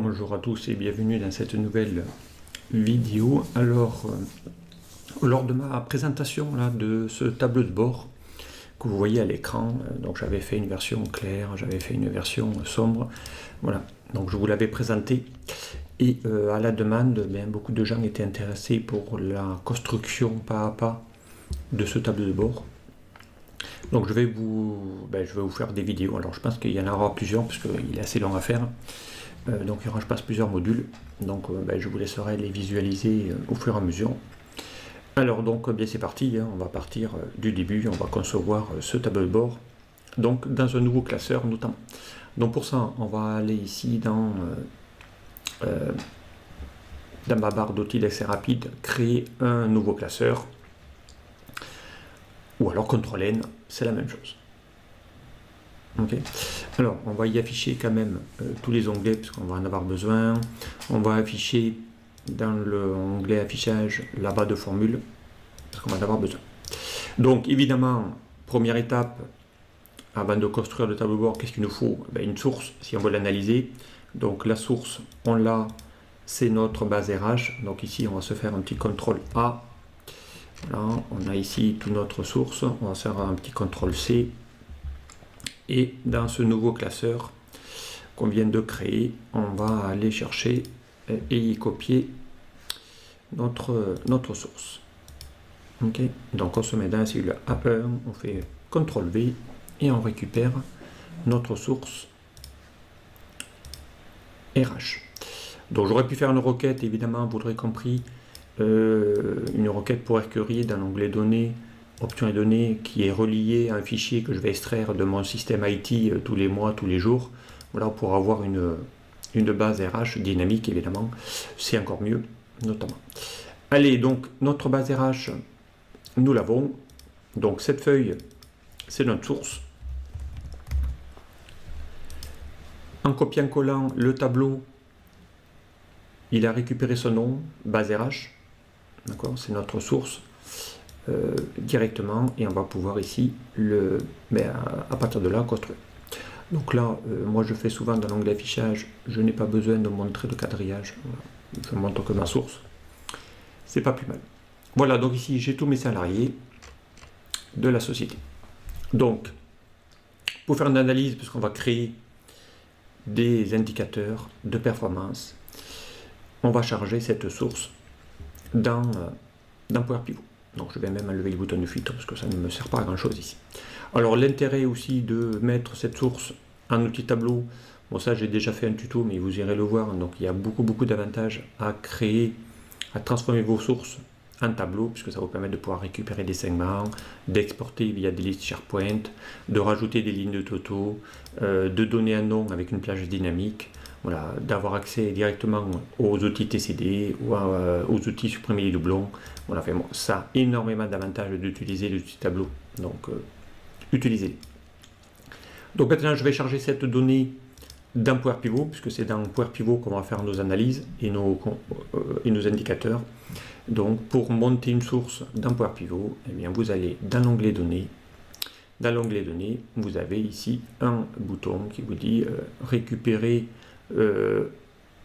Bonjour à tous et bienvenue dans cette nouvelle vidéo. Alors, lors de ma présentation là, de ce tableau de bord que vous voyez à l'écran, donc j'avais fait une version claire, j'avais fait une version sombre, voilà, donc je vous l'avais présenté et à la demande, beaucoup de gens étaient intéressés pour la construction pas à pas de ce tableau de bord. Donc je vais vous faire des vidéos. Alors je pense qu'il y en aura plusieurs parce qu'il est assez long à faire. Donc il y aura, je pense, plusieurs modules. Donc je vous laisserai les visualiser au fur et à mesure. Alors donc c'est parti, on va partir du début, on va concevoir ce tableau de bord. Donc dans un nouveau classeur notamment. Donc pour ça, on va aller ici dans ma barre d'outils d'accès rapide, créer un nouveau classeur. Ou alors CTRL-N, c'est la même chose. Ok. Alors, on va y afficher quand même tous les onglets, parce qu'on va en avoir besoin. On va afficher dans l'onglet affichage la barre de formule, parce qu'on va en avoir besoin. Donc, évidemment, première étape, avant de construire le tableau de bord, qu'est-ce qu'il nous faut? Une source, si on veut l'analyser. Donc, la source, on l'a, c'est notre base RH. Donc, ici, on va se faire un petit CTRL-A. Voilà, on a ici toute notre source, on va faire un petit CTRL-C. Et dans ce nouveau classeur qu'on vient de créer, on va aller chercher et y copier notre source. Okay. Donc on se met dans la cellule A1, on fait CTRL-V et on récupère notre source RH. Donc j'aurais pu faire une requête, évidemment, vous l'aurez compris, une requête pour query dans l'onglet données, options et données, qui est reliée à un fichier que je vais extraire de mon système IT tous les mois, tous les jours. Voilà, pour avoir une base RH dynamique, évidemment, c'est encore mieux, notamment. Allez, donc notre base RH, nous l'avons. Donc cette feuille, c'est notre source. En copiant-collant le tableau, il a récupéré son nom, base RH. D'accord, c'est notre source. Directement, et on va pouvoir ici à partir de là construire. Donc là, moi je fais souvent dans l'onglet affichage, je n'ai pas besoin de montrer de quadrillage, je montre que ma source, c'est pas plus mal. Voilà, donc ici j'ai tous mes salariés de la société. Donc pour faire une analyse, puisqu'on va créer des indicateurs de performance, on va charger cette source dans Power Pivot. Donc je vais même enlever le bouton de filtre parce que ça ne me sert pas à grand chose ici. Alors l'intérêt aussi de mettre cette source en outil tableau, bon ça j'ai déjà fait un tuto mais vous irez le voir, donc il y a beaucoup d'avantages à créer, à transformer vos sources en tableau, puisque ça vous permet de pouvoir récupérer des segments, d'exporter via des listes SharePoint, de rajouter des lignes de totaux, de donner un nom avec une plage dynamique, voilà, d'avoir accès directement aux outils TCD ou aux outils supprimer les doublons. Voilà, bon, ça a énormément d'avantages d'utiliser l'outil tableau, donc utilisez-les. Donc maintenant je vais charger cette donnée dans Power Pivot, puisque c'est dans Power Pivot qu'on va faire nos analyses et nos indicateurs. Donc pour monter une source dans Power Pivot, eh bien, vous allez dans l'onglet données. Dans l'onglet données, vous avez ici un bouton qui vous dit récupérer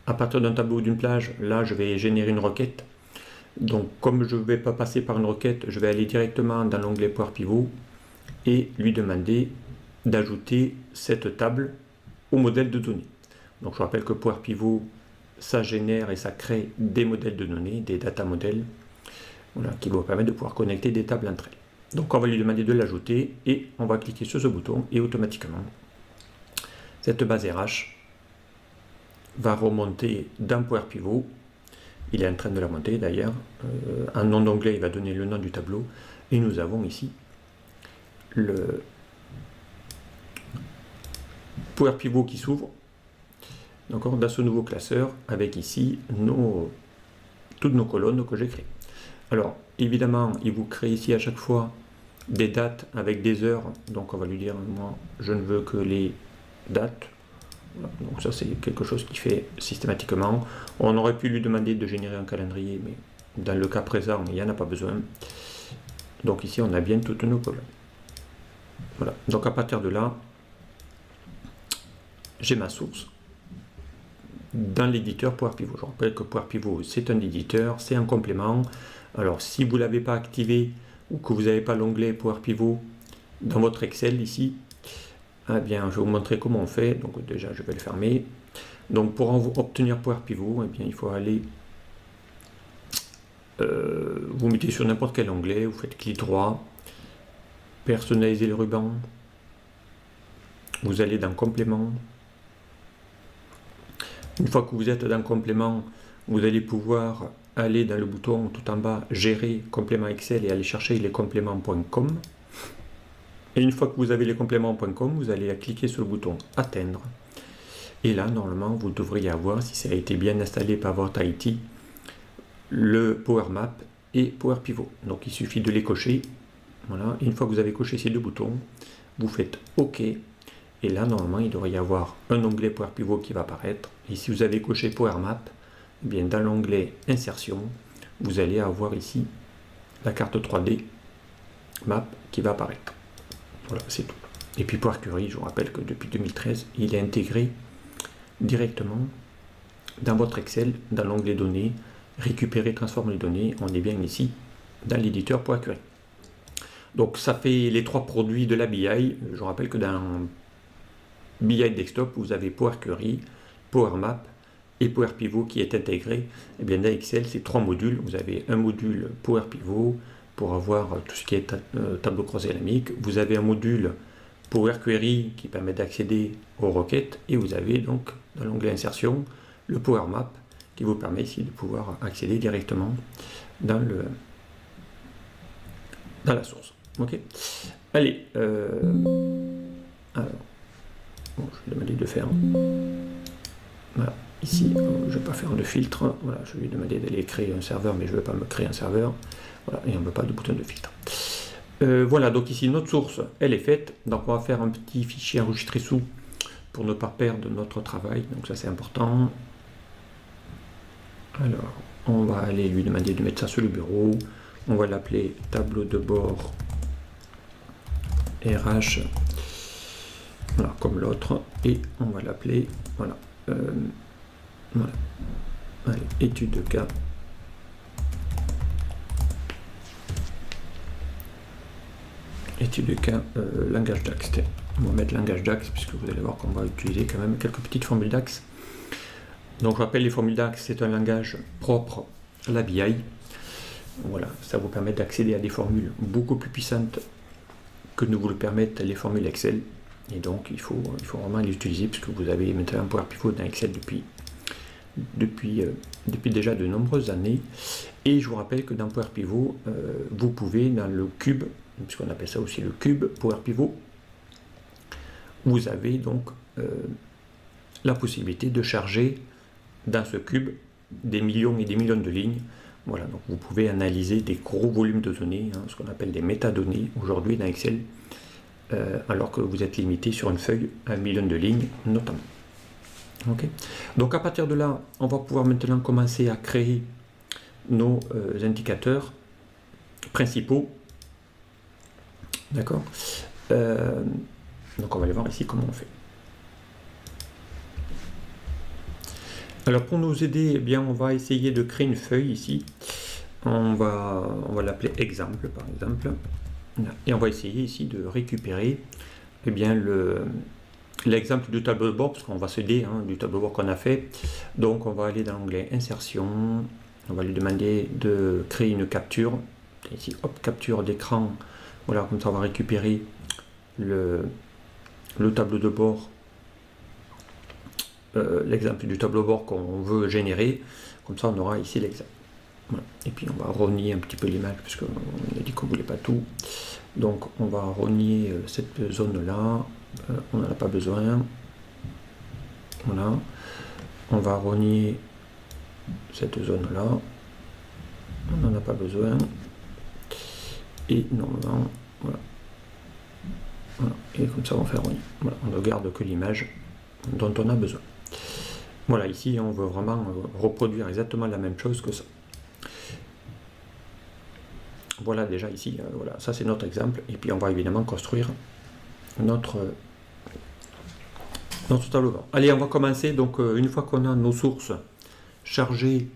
à partir d'un tableau ou d'une plage. Là je vais générer une requête. Donc comme je ne vais pas passer par une requête, je vais aller directement dans l'onglet Power Pivot et lui demander d'ajouter cette table au modèle de données. Donc je rappelle que Power Pivot, ça génère et ça crée des modèles de données, des data modèles, voilà, qui vont permettre de pouvoir connecter des tables entre elles. Donc on va lui demander de l'ajouter et on va cliquer sur ce bouton et automatiquement cette base RH va remonter dans Power Pivot. Il est en train de la monter d'ailleurs. Un nom d'onglet, il va donner le nom du tableau. Et nous avons ici le Power Pivot qui s'ouvre. Donc dans ce nouveau classeur, avec ici toutes nos colonnes que j'ai créées. Alors évidemment, il vous crée ici à chaque fois des dates avec des heures. Donc on va lui dire, moi je ne veux que les dates. Voilà. Donc ça c'est quelque chose qu'il fait systématiquement. On aurait pu lui demander de générer un calendrier, mais dans le cas présent, il n'y en a pas besoin. Donc ici on a bien toutes nos colonnes. Voilà. Donc à partir de là, j'ai ma source dans l'éditeur Power Pivot. Je rappelle que Power Pivot, c'est un éditeur, c'est un complément. Alors, si vous ne l'avez pas activé ou que vous n'avez pas l'onglet Power Pivot dans votre Excel ici, eh bien, je vais vous montrer comment on fait. Donc, déjà, je vais le fermer. Donc, pour obtenir Power Pivot, eh bien, il faut aller... vous mettez sur n'importe quel onglet, vous faites clic droit, personnaliser le ruban, vous allez dans complément. Une fois que vous êtes dans complément, vous allez pouvoir aller dans le bouton tout en bas gérer complément Excel et aller chercher les compléments.com. Et une fois que vous avez les compléments.com, vous allez cliquer sur le bouton atteindre. Et là, normalement, vous devriez avoir, si ça a été bien installé par votre IT, le Power Map et Power Pivot. Donc il suffit de les cocher. Voilà. Et une fois que vous avez coché ces deux boutons, vous faites OK. Et là, normalement, il devrait y avoir un onglet Power Pivot qui va apparaître. Et si vous avez coché Power Map, eh bien, dans l'onglet Insertion, vous allez avoir ici la carte 3D Map qui va apparaître. Voilà, c'est tout. Et puis Power Query, je vous rappelle que depuis 2013, il est intégré directement dans votre Excel, dans l'onglet Données, récupérer, transformer les données. On est bien ici dans l'éditeur Power Query. Donc ça fait les trois produits de la BI. Je rappelle que dans BI Desktop, vous avez Power Query, Power Map et Power Pivot qui est intégré. Et bien dans Excel, c'est trois modules. Vous avez un module Power Pivot pour avoir tout ce qui est tableau croisé dynamique. Vous avez un module Power Query qui permet d'accéder aux requêtes. Et vous avez donc dans l'onglet Insertion le Power Map qui vous permet ici de pouvoir accéder directement dans la source. Ok. Allez. Alors, bon, je vais demander de faire. Voilà. Ici, je ne vais pas faire de filtre. Voilà, je vais lui demander d'aller créer un serveur, mais je ne vais pas me créer un serveur. Voilà, et on ne veut pas de bouton de filtre. Voilà, donc ici, notre source, elle est faite. Donc, on va faire un petit fichier enregistré sous pour ne pas perdre notre travail. Donc, ça, c'est important. Alors, on va aller lui demander de mettre ça sur le bureau. On va l'appeler tableau de bord RH. Voilà, comme l'autre. Et on va l'appeler, voilà. Voilà. Allez, étude de cas. Étude de cas, langage DAX. On va mettre langage DAX puisque vous allez voir qu'on va utiliser quand même quelques petites formules DAX. Donc je rappelle, les formules DAX, c'est un langage propre à la BI. Voilà, ça vous permet d'accéder à des formules beaucoup plus puissantes que ne vous le permettent les formules Excel. Et donc il faut vraiment les utiliser puisque vous avez maintenant un Power Pivot dans Excel depuis déjà de nombreuses années. Et je vous rappelle que dans Power Pivot, vous pouvez dans le cube, puisqu'on appelle ça aussi le cube Power Pivot, vous avez donc la possibilité de charger dans ce cube des millions et des millions de lignes. Voilà, donc vous pouvez analyser des gros volumes de données, ce qu'on appelle des métadonnées aujourd'hui dans Excel, alors que vous êtes limité sur une feuille à 1 million de lignes notamment. Okay. Donc à partir de là, on va pouvoir maintenant commencer à créer nos indicateurs principaux. D'accord. Donc on va aller voir ici comment on fait. Alors pour nous aider, eh bien, on va essayer de créer une feuille ici. On va l'appeler exemple par exemple. Et on va essayer ici de récupérer eh bien, l'exemple du tableau de bord, parce qu'on va s'aider du tableau de bord qu'on a fait. Donc on va aller dans l'onglet insertion. On va lui demander de créer une capture. Ici, hop, capture d'écran. Voilà, comme ça on va récupérer le tableau de bord. L'exemple du tableau de bord qu'on veut générer, comme ça on aura ici l'exemple. Voilà. Et puis on va renier un petit peu l'image puisqu'on a dit qu'on ne voulait pas tout, donc on va renier cette zone là, on n'en a pas besoin. Voilà, on va renier cette zone là, on n'en a pas besoin, et normalement voilà, et comme ça on fait renier. Voilà, on ne garde que l'image dont on a besoin. Voilà, ici on veut vraiment reproduire exactement la même chose que ça. Voilà, déjà ici, voilà, ça c'est notre exemple, et puis on va évidemment construire notre dans ce tableau. Allez, on va commencer. Donc, une fois qu'on a nos sources chargées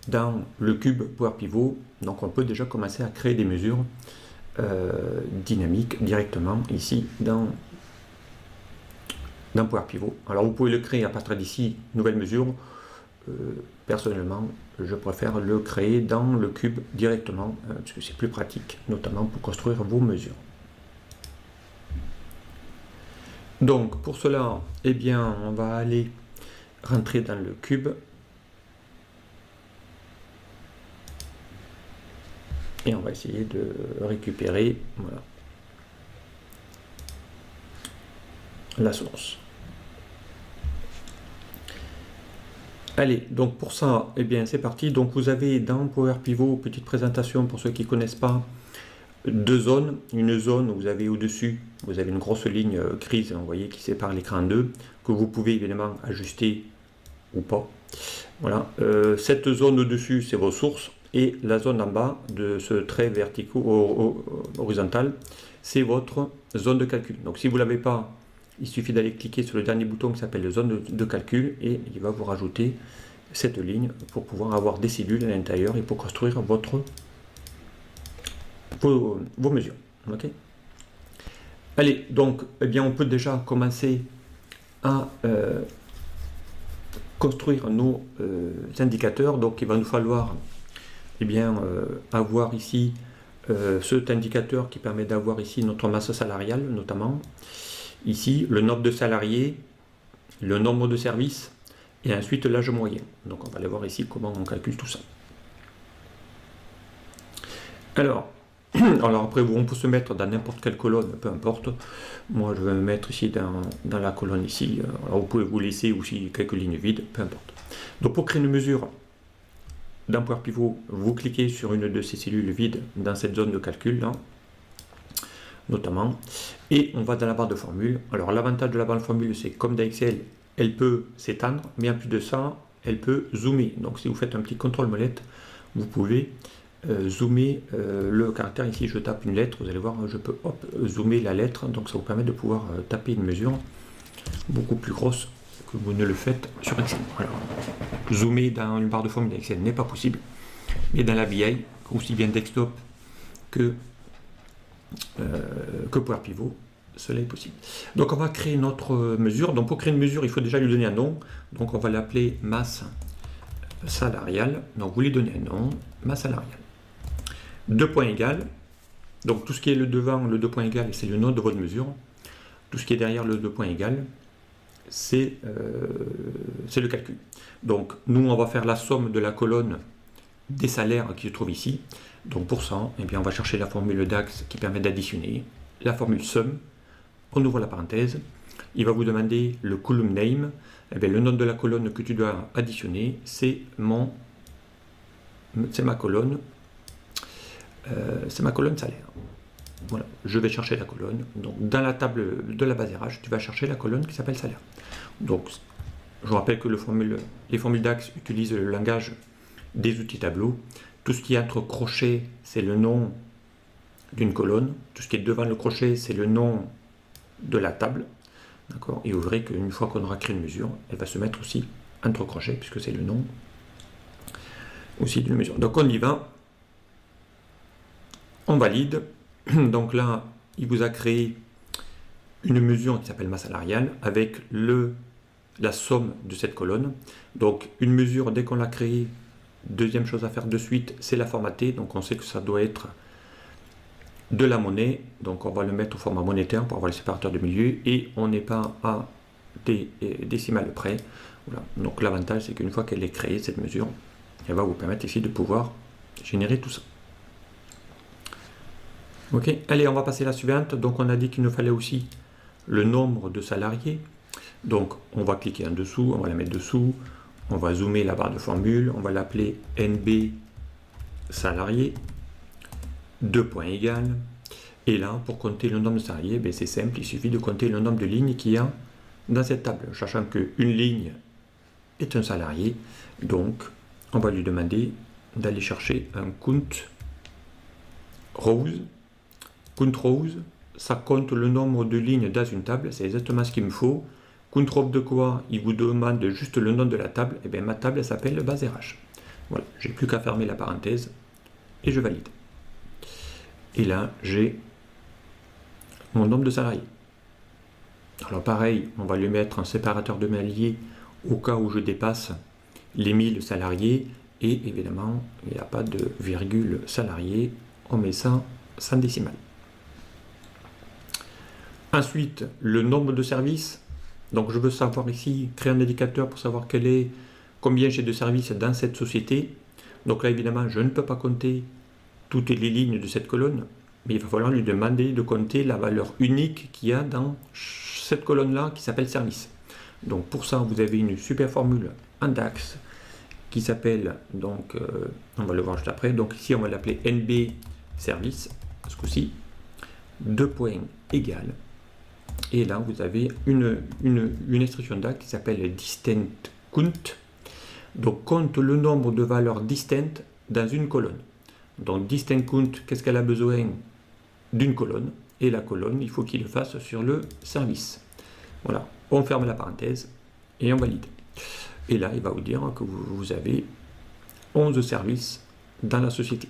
dans le cube Power Pivot, donc on peut déjà commencer à créer des mesures dynamiques directement ici dans Power Pivot. Alors, vous pouvez le créer à partir d'ici, nouvelle mesure. Personnellement, je préfère le créer dans le cube directement, parce que c'est plus pratique, notamment pour construire vos mesures. Donc, pour cela, eh bien, on va aller rentrer dans le cube. Et on va essayer de récupérer, voilà, la source. Allez, donc pour ça, eh bien, c'est parti. Donc, vous avez dans Power Pivot, petite présentation pour ceux qui ne connaissent pas, deux zones. Une zone où vous avez au-dessus, vous avez une grosse ligne grise, vous voyez, qui sépare l'écran en deux, que vous pouvez évidemment ajuster ou pas. Voilà. Cette zone au-dessus, c'est vos sources. Et la zone en bas de ce trait vertical horizontal, c'est votre zone de calcul. Donc si vous ne l'avez pas, il suffit d'aller cliquer sur le dernier bouton qui s'appelle zone de calcul et il va vous rajouter cette ligne pour pouvoir avoir des cellules à l'intérieur et pour construire vos mesures. Okay. Allez, donc eh bien, on peut déjà commencer à construire nos indicateurs. Donc il va nous falloir eh bien, avoir ici cet indicateur qui permet d'avoir ici notre masse salariale, notamment ici le nombre de salariés, le nombre de services et ensuite l'âge moyen. Donc on va aller voir ici comment on calcule tout ça. Alors après on peut se mettre dans n'importe quelle colonne, peu importe. Moi je vais me mettre ici dans la colonne ici. Alors vous pouvez vous laisser aussi quelques lignes vides, peu importe. Donc pour créer une mesure dans Power Pivot, vous cliquez sur une de ces cellules vides dans cette zone de calcul là, notamment, et on va dans la barre de formule. Alors l'avantage de la barre de formule, c'est comme dans Excel, elle peut s'étendre, mais en plus de ça, elle peut zoomer. Donc si vous faites un petit contrôle molette, vous pouvez zoomer le caractère. Ici je tape une lettre, vous allez voir, je peux zoomer la lettre, donc ça vous permet de pouvoir taper une mesure beaucoup plus grosse que vous ne le faites sur Excel. Alors, zoomer dans une barre de formule Excel n'est pas possible, mais dans la BI, aussi bien desktop que Power Pivot, cela est possible. Donc on va créer notre mesure. Donc pour créer une mesure, il faut déjà lui donner un nom. Donc on va l'appeler masse salariale. Donc vous lui donnez un nom, masse salariale. Deux points égales. Donc tout ce qui est le devant, le deux points égales, c'est le nom de votre mesure. Tout ce qui est derrière le deux points égales, c'est le calcul. Donc nous on va faire la somme de la colonne des salaires qui se trouve ici. Donc pour ça, eh bien, on va chercher la formule DAX qui permet d'additionner, la formule SUM, on ouvre la parenthèse, il va vous demander le column name, eh bien, le nom de la colonne que tu dois additionner, c'est ma colonne salaire. Voilà, je vais chercher la colonne. Donc dans la table de la base RH, tu vas chercher la colonne qui s'appelle salaire. Donc je vous rappelle que les formules DAX utilisent le langage des outils tableau. Tout ce qui est entre crochets, c'est le nom d'une colonne. Tout ce qui est devant le crochet, c'est le nom de la table. D'accord. Et vous verrez qu'une fois qu'on aura créé une mesure, elle va se mettre aussi entre crochets, puisque c'est le nom aussi d'une mesure. Donc on y va. On valide. Donc là, il vous a créé une mesure qui s'appelle masse salariale avec la somme de cette colonne. Donc une mesure, dès qu'on l'a créée, deuxième chose à faire de suite, c'est la formater. Donc on sait que ça doit être de la monnaie. Donc on va le mettre au format monétaire pour avoir le séparateur de milieu. Et on n'est pas à des décimales près. Voilà. Donc l'avantage, c'est qu'une fois qu'elle est créée, cette mesure, elle va vous permettre ici de pouvoir générer tout ça. Ok, allez, on va passer à la suivante. Donc on a dit qu'il nous fallait aussi le nombre de salariés. Donc on va cliquer en dessous, on va la mettre dessous. On va zoomer la barre de formule, on va l'appeler NB salarié, deux points égales. Et là, pour compter le nombre de salariés, ben c'est simple, il suffit de compter le nombre de lignes qu'il y a dans cette table, sachant qu'une ligne est un salarié. Donc, on va lui demander d'aller chercher un count rows. Count rows, ça compte le nombre de lignes dans une table, c'est exactement ce qu'il me faut. Contrôle de quoi? Il vous demande juste le nom de la table. Et bien ma table, elle s'appelle base RH. Voilà, j'ai plus qu'à fermer la parenthèse et je valide. Et là, j'ai mon nombre de salariés. Alors pareil, on va lui mettre un séparateur de maillier au cas où je dépasse les 1000 salariés. Et évidemment, il n'y a pas de virgule salarié. On met ça sans décimale. Ensuite, le nombre de services. Donc je veux savoir ici, créer un indicateur pour savoir combien j'ai de services dans cette société. Donc là, évidemment, je ne peux pas compter toutes les lignes de cette colonne, mais il va falloir lui demander de compter la valeur unique qu'il y a dans cette colonne-là qui s'appelle service. Donc pour ça, vous avez une super formule en DAX qui s'appelle, donc on va le voir juste après, donc ici on va l'appeler NB service, ce coup-ci, 2 points égales. Et là, vous avez une expression DAX qui s'appelle distant count. Donc, compte le nombre de valeurs distinctes dans une colonne. Donc, distant count, qu'est-ce qu'elle a besoin? D'une colonne. Et la colonne, il faut qu'il le fasse sur le service. Voilà. On ferme la parenthèse et on valide. Et là, il va vous dire que vous avez 11 services dans la société.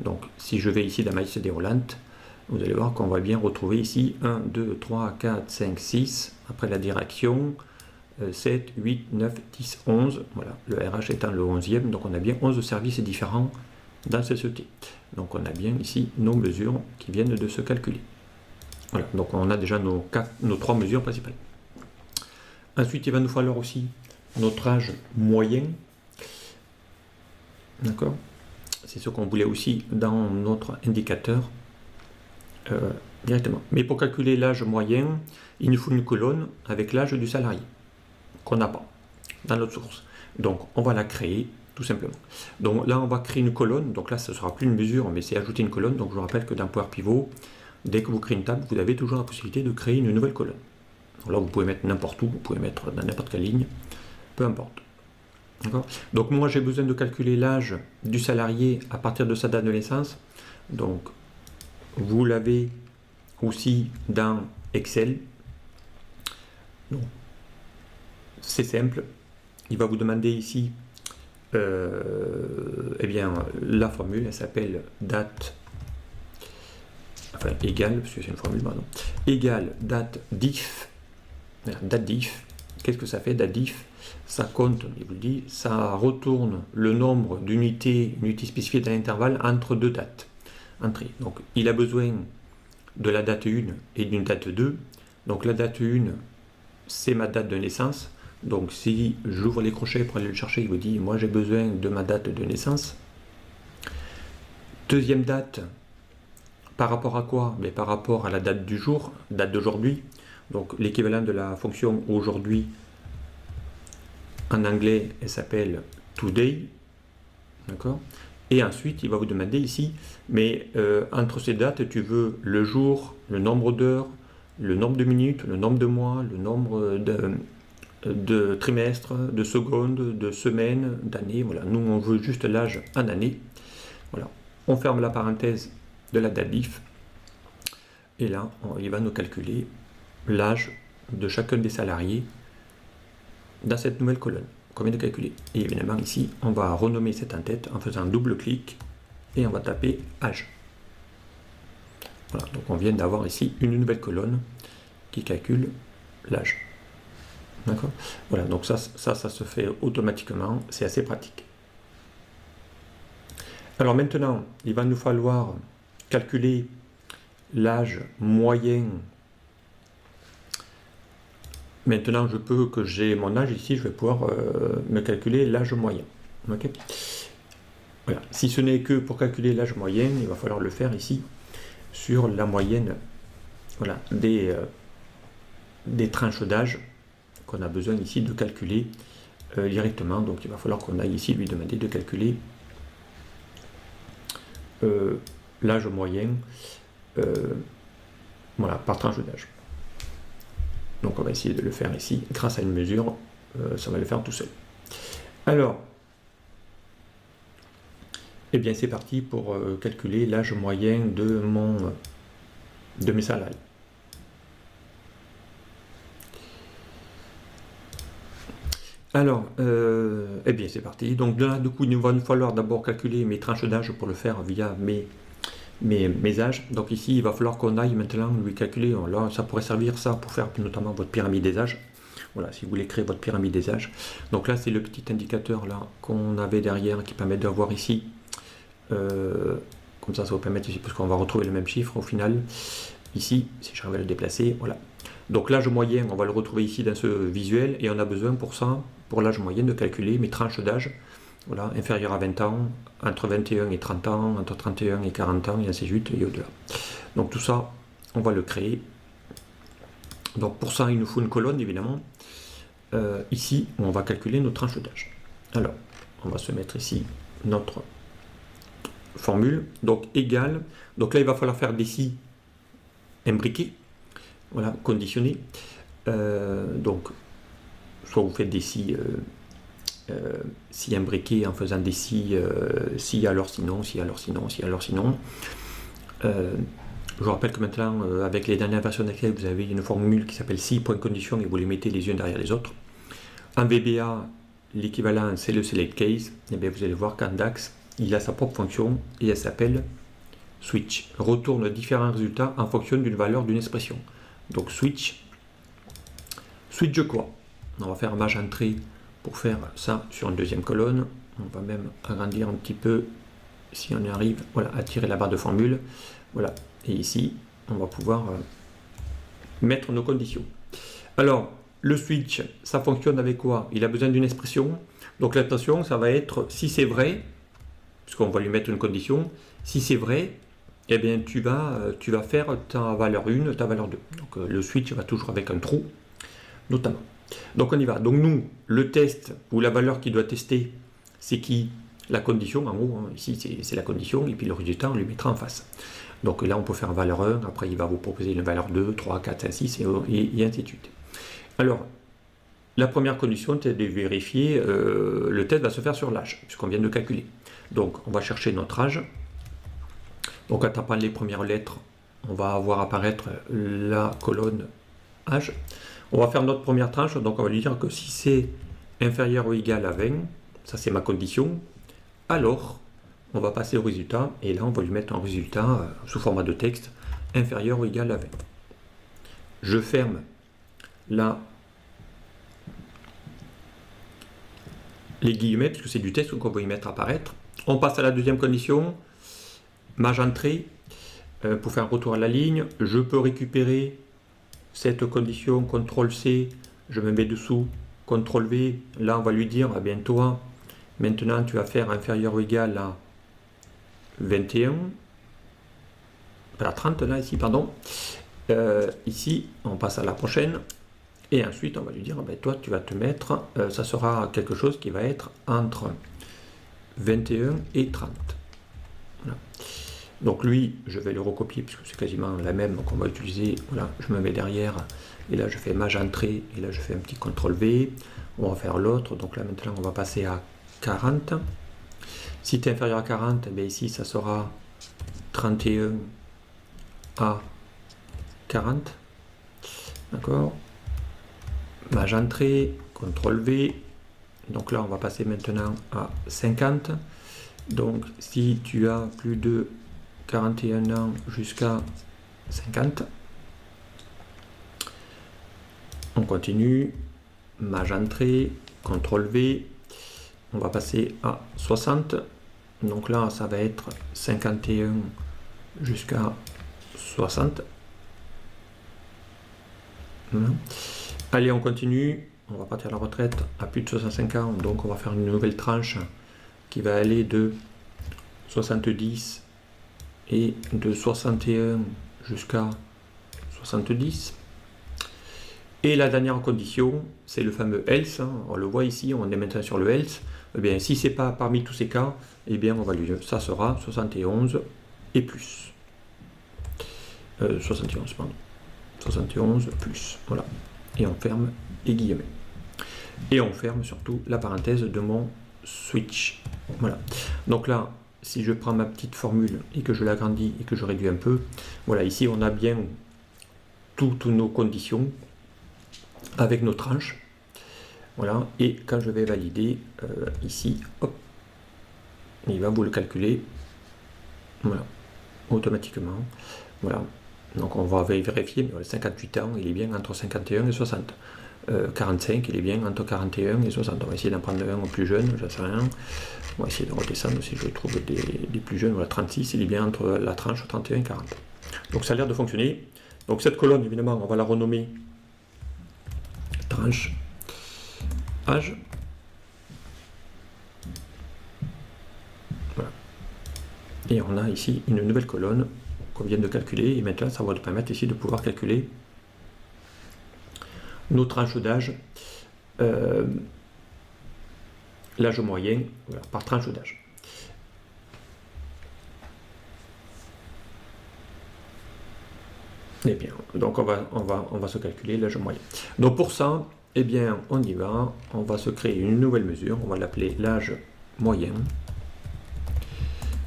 Donc, si je vais ici dans ma liste déroulante, vous allez voir qu'on va bien retrouver ici 1, 2, 3, 4, 5, 6, après la direction, 7, 8, 9, 10, 11, voilà, le RH étant le 11e, donc on a bien 11 services différents dans cette société. Donc on a bien ici nos mesures qui viennent de se calculer. Voilà, donc on a déjà nos 3 mesures principales. Ensuite, il va nous falloir aussi notre âge moyen, d'accord? C'est ce qu'on voulait aussi dans notre indicateur. Directement. Mais pour calculer l'âge moyen, il nous faut une colonne avec l'âge du salarié, qu'on n'a pas dans notre source. Donc on va la créer tout simplement. Donc là on va créer une colonne, donc là ce ne sera plus une mesure, mais c'est ajouter une colonne. Donc je vous rappelle que dans Power Pivot, dès que vous créez une table, vous avez toujours la possibilité de créer une nouvelle colonne. Donc là vous pouvez mettre n'importe où, vous pouvez mettre dans n'importe quelle ligne, peu importe. Donc moi j'ai besoin de calculer l'âge du salarié à partir de sa date de naissance. Donc vous l'avez aussi dans Excel. C'est simple. Il va vous demander ici eh bien, la formule, elle s'appelle date, enfin égale, parce que c'est une formule, pardon, égale date diff. Date diff, qu'est-ce que ça fait date diff? Ça compte, il vous dit, ça retourne le nombre d'unités, unités spécifiées dans l'intervalle entre deux dates. Entrée. Donc il a besoin de la date 1 et d'une date 2. Donc la date 1, c'est ma date de naissance. Donc si j'ouvre les crochets pour aller le chercher, il vous dit, moi j'ai besoin de ma date de naissance. Deuxième date, par rapport à quoi? Mais par rapport à la date du jour, date d'aujourd'hui. Donc l'équivalent de la fonction aujourd'hui, en anglais, elle s'appelle today. D'accord? Et ensuite, il va vous demander ici, mais entre ces dates, tu veux le jour, le nombre d'heures, le nombre de minutes, le nombre de mois, le nombre de trimestres, de secondes, de semaines, d'années. Voilà, nous, on veut juste l'âge en année. Voilà, on ferme la parenthèse de la date diff. Et là, il va nous calculer l'âge de chacun des salariés dans cette nouvelle colonne. Combien de calculer. Et évidemment ici, on va renommer cette en-tête en faisant un double clic et on va taper âge. Voilà, donc on vient d'avoir ici une nouvelle colonne qui calcule l'âge. D'accord? Voilà, donc ça se fait automatiquement, c'est assez pratique. Alors maintenant, il va nous falloir calculer l'âge moyen. Maintenant, je peux que j'ai mon âge ici, je vais pouvoir me calculer l'âge moyen. Okay, voilà. Si ce n'est que pour calculer l'âge moyen, il va falloir le faire ici sur la moyenne, voilà, des tranches d'âge qu'on a besoin ici de calculer directement. Donc il va falloir qu'on aille ici lui demander de calculer l'âge moyen voilà, par tranche d'âge. Donc on va essayer de le faire ici. Grâce à une mesure, ça va le faire tout seul. Alors, eh bien c'est parti pour calculer l'âge moyen de mes salariés. Alors, eh bien c'est parti. Donc là, du coup, il va nous falloir d'abord calculer mes tranches d'âge pour le faire via mes âges. Donc ici, il va falloir qu'on aille maintenant lui calculer. Là, ça pourrait servir ça pour faire notamment votre pyramide des âges. Voilà, si vous voulez créer votre pyramide des âges. Donc là, c'est le petit indicateur là qu'on avait derrière qui permet de voir ici. Comme ça va vous permettre ici, parce qu'on va retrouver le même chiffre au final. Ici, si j'arrive à le déplacer, voilà. Donc l'âge moyen, on va le retrouver ici dans ce visuel, et on a besoin pour ça, pour l'âge moyen, de calculer mes tranches d'âge. Voilà, inférieur à 20 ans, entre 21 et 30 ans, entre 31 et 40 ans, et ainsi de suite, et au-delà. Donc tout ça, on va le créer. Donc pour ça, il nous faut une colonne, évidemment. Ici, on va calculer nos tranches d'âge. Alors, on va se mettre ici notre formule. Donc égal. Donc là, il va falloir faire des si imbriqués. Voilà, conditionné. Donc, soit vous faites des si imbriqués en faisant des si alors sinon, si alors sinon, si alors sinon. Je vous rappelle que maintenant, avec les dernières versions d'Excel, vous avez une formule qui s'appelle si point condition et vous les mettez les unes derrière les autres. En VBA, l'équivalent c'est le select case. Et bien, vous allez voir qu'en DAX, il a sa propre fonction et elle s'appelle switch. Retourne différents résultats en fonction d'une valeur d'une expression. Donc switch quoi? On va faire mage entrée pour faire ça sur une deuxième colonne. On va même agrandir un petit peu si on y arrive. Voilà, à tirer la barre de formule. Voilà, et ici on va pouvoir mettre nos conditions. Alors le switch, ça fonctionne avec quoi? Il a besoin d'une expression. Donc l'expression, ça va être si c'est vrai, puisqu'on va lui mettre une condition. Si c'est vrai, eh bien tu vas faire ta valeur 1, ta valeur 2. Donc le switch va toujours avec un trou, notamment. Donc on y va. Donc nous, le test, ou la valeur qu'il doit tester, c'est qui? La condition, en gros, hein, ici c'est la condition, et puis le résultat, on lui mettra en face. Donc là, on peut faire valeur 1, après il va vous proposer une valeur 2, 3, 4, 5, 6, et ainsi de suite. Alors, la première condition, c'est de vérifier, le test va se faire sur l'âge, puisqu'on vient de calculer. Donc, on va chercher notre âge. Donc, en tapant les premières lettres, on va voir apparaître la colonne âge. On va faire notre première tranche, donc on va lui dire que si c'est inférieur ou égal à 20, ça c'est ma condition, alors on va passer au résultat, et là on va lui mettre un résultat sous format de texte, inférieur ou égal à 20. Je ferme là les guillemets, puisque c'est du texte qu'on va y mettre apparaître. On passe à la deuxième condition, mage entrée, pour faire un retour à la ligne. Je peux récupérer cette condition, CTRL-C, je me mets dessous, CTRL-V, là on va lui dire, ah bien toi, maintenant tu vas faire inférieur ou égal à 21, à 30 là, ici, pardon. Ici, on passe à la prochaine, et ensuite on va lui dire, ah ben, toi tu vas te mettre, ça sera quelque chose qui va être entre 21 et 30. Voilà. Donc lui, je vais le recopier puisque c'est quasiment la même qu'on va utiliser. Voilà, je me mets derrière et là je fais mage entrée et là je fais un petit CTRL V. On va faire l'autre. Donc là maintenant on va passer à 40. Si tu es inférieur à 40, eh bien ici ça sera 31 à 40. D'accord. Mage entrée, CTRL V. Donc là on va passer maintenant à 50. Donc si tu as plus de 41 ans jusqu'à 50. On continue. Mage entrée, CTRL V. On va passer à 60. Donc là, ça va être 51 jusqu'à 60. Allez, on continue. On va partir à la retraite à plus de 65 ans. Donc on va faire une nouvelle tranche qui va aller de 70 et de 61 jusqu'à 70. Et la dernière condition, c'est le fameux else. On le voit ici, on est maintenant sur le else. Eh bien, si c'est pas parmi tous ces cas, eh bien, on va lui dire, ça sera 71 et plus. 71, pardon. 71 plus. Voilà. Et on ferme les guillemets. Et on ferme surtout la parenthèse de mon switch. Voilà. Donc là, si je prends ma petite formule et que je l'agrandis et que je réduis un peu, voilà, ici on a bien toutes nos conditions avec nos tranches. Voilà, et quand je vais valider, ici, hop, il va vous le calculer, voilà, automatiquement. Voilà, donc on va vérifier, mais 58 ans, il est bien entre 51 et 60. 45, il est bien entre 41 et 60. On va essayer d'en prendre un plus jeune, j'en sais rien. On va essayer de redescendre si je trouve des plus jeunes. Voilà, 36, il est bien entre la tranche 31 et 40. Donc ça a l'air de fonctionner. Donc cette colonne, évidemment, on va la renommer tranche âge. Voilà. Et on a ici une nouvelle colonne qu'on vient de calculer. Et maintenant, ça va nous permettre ici de pouvoir calculer nos tranches d'âge, l'âge moyen, voilà, par tranche d'âge. Eh bien, donc on va se calculer l'âge moyen. Donc pour ça, eh bien, on y va. On va se créer une nouvelle mesure. On va l'appeler l'âge moyen.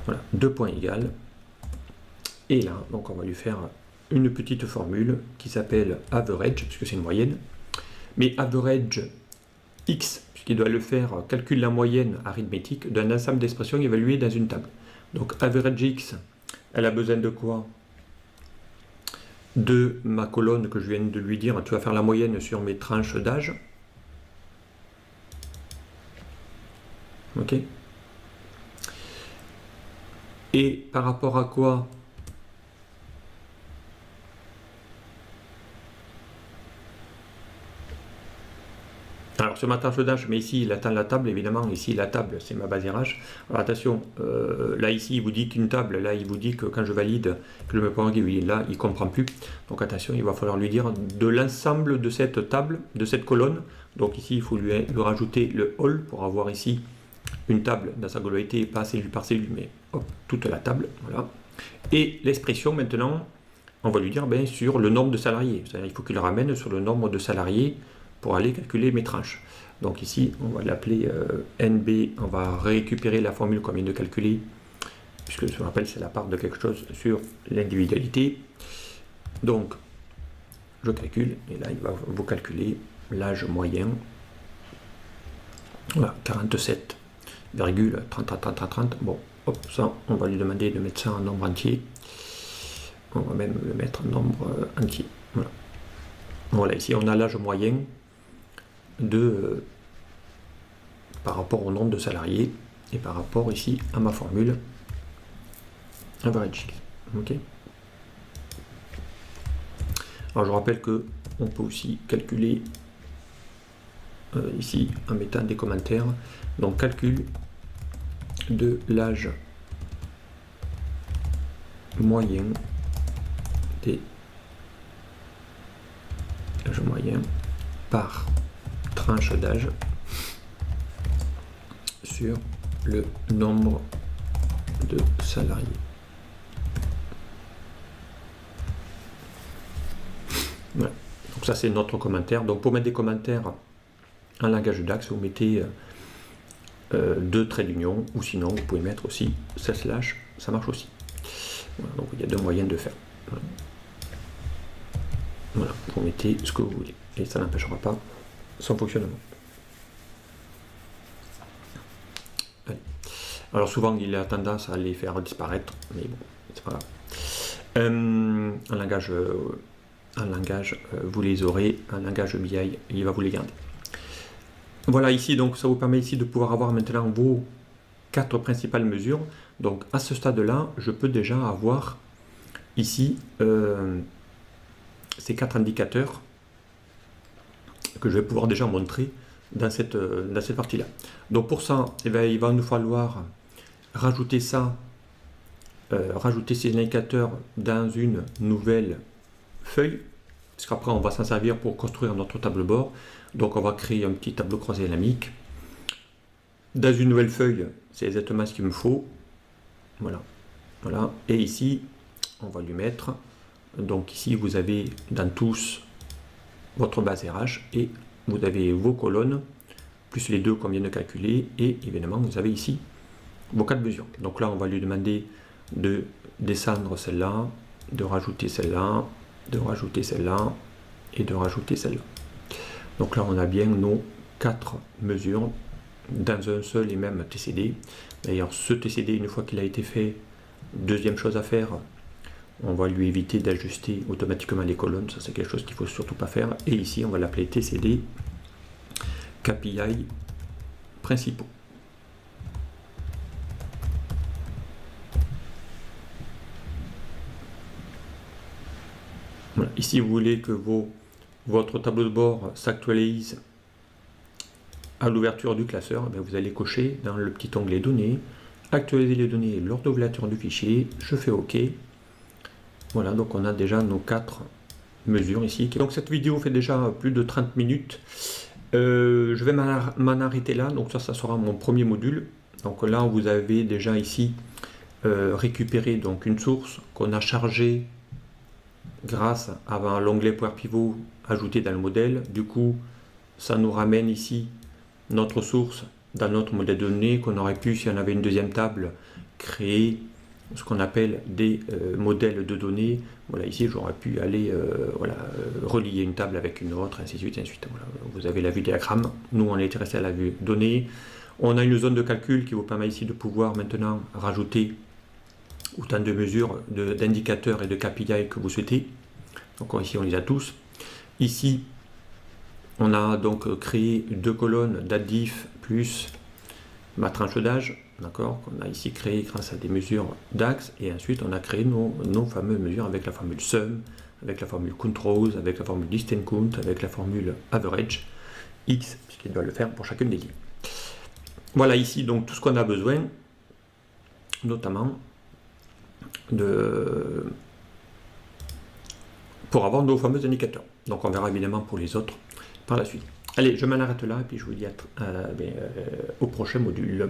Voilà, 2 points égal. Et là, donc on va lui faire une petite formule qui s'appelle average, puisque c'est une moyenne. Mais average x, puisqu'il doit le faire, calcule la moyenne arithmétique d'un ensemble d'expressions évaluées dans une table. Donc average x, elle a besoin de quoi? De ma colonne que je viens de lui dire, tu vas faire la moyenne sur mes tranches d'âge. Ok. Et par rapport à quoi? Alors sur ma tranche d'âge, mais ici il attend la table, évidemment, ici la table c'est ma base RH. Alors attention, là ici il vous dit qu'une table, là il vous dit que quand je valide, que je me prends là il ne comprend plus. Donc attention, il va falloir lui dire de l'ensemble de cette table, de cette colonne. Donc ici il faut lui rajouter le all pour avoir ici une table dans sa globalité, pas cellule par cellule, mais hop, toute la table. Voilà. Et l'expression maintenant, on va lui dire ben, sur le nombre de salariés. C'est-à-dire il faut qu'il le ramène sur le nombre de salariés pour aller calculer mes tranches. Donc ici, on va l'appeler NB, on va récupérer la formule qu'on vient de calculer, puisque je me rappelle, c'est la part de quelque chose sur l'individualité. Donc, je calcule, et là, il va vous calculer l'âge moyen. Voilà, 47,30. Bon, hop, ça, on va lui demander de mettre ça en nombre entier. On va même le mettre en nombre entier. Voilà. Voilà, ici, on a l'âge moyen par rapport au nombre de salariés et par rapport ici à ma formule average. Ok. Alors je rappelle que on peut aussi calculer ici en mettant des commentaires. Donc calcul de l'âge moyen des âge moyen par tranche d'âge sur le nombre de salariés. Voilà. Donc ça c'est notre commentaire. Donc pour mettre des commentaires en langage DAX, vous mettez 2 traits d'union, ou sinon vous pouvez mettre aussi /, ça marche aussi. Voilà, donc il y a 2 moyens de faire. Voilà. Voilà, vous mettez ce que vous voulez et ça n'empêchera pas son fonctionnement. Allez. Alors souvent il a tendance à les faire disparaître, mais bon, c'est pas grave. En langage, vous les aurez, en langage BI, il va vous les garder. Voilà ici, donc ça vous permet ici de pouvoir avoir maintenant vos 4 principales mesures. Donc à ce stade-là, je peux déjà avoir ici ces 4 indicateurs que je vais pouvoir déjà montrer dans cette partie-là. Donc pour ça, eh bien, il va nous falloir rajouter ça, rajouter ces indicateurs dans une nouvelle feuille, parce qu'après on va s'en servir pour construire notre tableau de bord. Donc on va créer un petit tableau croisé dynamique. Dans une nouvelle feuille, c'est exactement ce qu'il me faut. Voilà. Voilà. Et ici, on va lui mettre, donc ici vous avez dans tous votre base RH et vous avez vos colonnes, plus les 2 qu'on vient de calculer, et évidemment vous avez ici vos 4 mesures. Donc là on va lui demander de descendre celle-là, de rajouter celle-là, de rajouter celle-là, et de rajouter celle-là. Donc là on a bien nos 4 mesures dans un seul et même TCD. D'ailleurs, ce TCD, une fois qu'il a été fait, deuxième chose à faire, on va lui éviter d'ajuster automatiquement les colonnes. Ça, c'est quelque chose qu'il ne faut surtout pas faire. Et ici, on va l'appeler TCD KPI principaux. Voilà. Ici, vous voulez que votre tableau de bord s'actualise à l'ouverture du classeur. Eh bien, vous allez cocher dans le petit onglet données, actualiser les données lors de l'ouverture du fichier. Je fais OK. Voilà, donc on a déjà nos 4 mesures ici. Donc cette vidéo fait déjà plus de 30 minutes. Je vais m'en arrêter là. Donc ça sera mon premier module. Donc là, vous avez déjà ici récupéré donc une source qu'on a chargée grâce à l'onglet Power Pivot ajouté dans le modèle. Du coup, ça nous ramène ici notre source dans notre modèle de données qu'on aurait pu, si on avait une deuxième table, créer ce qu'on appelle des modèles de données. Voilà, ici j'aurais pu aller relier une table avec une autre, ainsi de suite, ainsi de suite. Voilà, vous avez la vue diagramme. Nous, on est resté à la vue données. On a une zone de calcul qui vous permet ici de pouvoir maintenant rajouter autant de mesures, d'indicateurs et de KPI que vous souhaitez. Donc ici, on les a tous. Ici, on a donc créé 2 colonnes d'ADDIF plus ma tranche d'âge, d'accord, qu'on a ici créé grâce à des mesures DAX, et ensuite on a créé nos fameuses mesures avec la formule SUM, avec la formule COUNT-ROWS, avec la formule DISTANCE-COUNT, avec la formule AVERAGE X, puisqu'il doit le faire pour chacune des lignes. Voilà ici donc tout ce qu'on a besoin, notamment pour avoir nos fameux indicateurs. Donc on verra évidemment pour les autres par la suite. Allez, je m'en arrête là et puis je vous dis au prochain module.